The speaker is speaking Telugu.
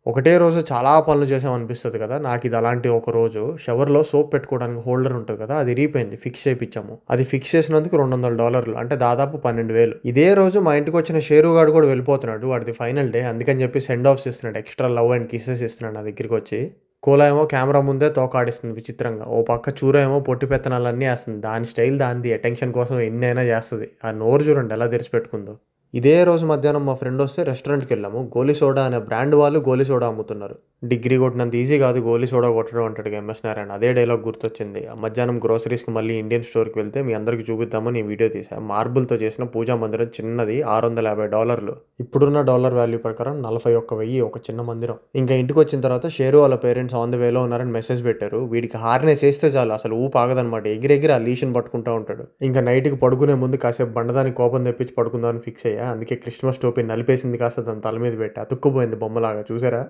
ఒకటే రోజు చాలా పనులు చేసామనిపిస్తది కదా! నాకిది అలాంటి ఒక రోజు. షవర్‌లో సోప్ పెట్టుకోవడానికి హోల్డర్ ఉంటది కదా! అది ఇరిగిపోయింది. ఫిక్స్ చేపిచ్చాము. అది ఫిక్స్ చేసినందుకు $200 అంటే దాదాపు 12,000. ఇదే రోజు మా ఇంటికొచ్చిన షేరు గాడు కూడా వెళ్ళిపోతున్నాడు. వాడిది ఫైనల్ డే. అందుకని చెప్పి సెండ్ ఆఫ్స్ ఇస్తున్నాడు. ఎక్స్‌ట్రా లవ్ అండ్ కిసెస్ ఇస్తున్నాడు నా దగ్గరికొచ్చి. కోల ఏమో కెమెరా ముందే తోకాడిస్తుంది విచిత్రంగా. ఓ పక్క చూర ఏమో పొట్టి పెత్తనాలన్నీ ఏస్తుంది. దాని స్టైల్ దానిది. అటెన్షన్ కోసం ఎన్నైనా చేస్తది. ఆ నోరు చూడండి ఎలా తెరిచిపెట్టుకుందో. ఇదే రోజు మధ్యాహ్నం మా ఫ్రెండొస్తే రెస్టారెంట్‌కెళ్ళాము. గోలీ సోడా అనే బ్రాండ్ వాళ్ళు గోలీ సోడా అమ్ముతున్నారు. డిగ్రీ కొట్టినంత ఈజీ కాదు గోలీ సోడా కొట్టడం అంటాడు ఎంఎస్ నారాయణ. అదే డైలాగ్ గుర్తొచ్చింది. ఆ మధ్యాహ్నం గ్రోసరీస్‌కి మళ్ళీ ఇండియన్ స్టోర్‌కి వెళ్తే మీ అందరికి చూపిద్దామని ఈ వీడియో తీశా. మార్బుల్‌తో చేసిన పూజా మందిరం చిన్నది $650. ఇప్పుడున్న డాలర్ వాల్యూ ప్రకారం 41,000 ఒక చిన్న మందిరం. ఇంకా ఇంటికొచ్చిన తర్వాత షేరు వాళ్ళ పేరెంట్స్ ఆన్ ది వేలో ఉన్నారని మెసేజ్ పెట్టారు. వీడికి హార్నెస్ ఏస్తే చాలు అసలు ఊపు ఆగదనమాట. ఎగిరెగిరి ఆ లీష్‌ని పట్టుకుంటా ఉంటాడు. ఇంకా నైట్‌కి పడుకునే ముందు కాసేపు బండదానికి కోపం తెప్పించి పడుకుందామని ఫిక్స్ అయ్యా. అందుకే క్రిస్మస్ టోపీ నలిపేసింది కాస్త దాని తల మీద పెట్టి అతుక్కుపోయింది బొమ్మలాగా చూసారా?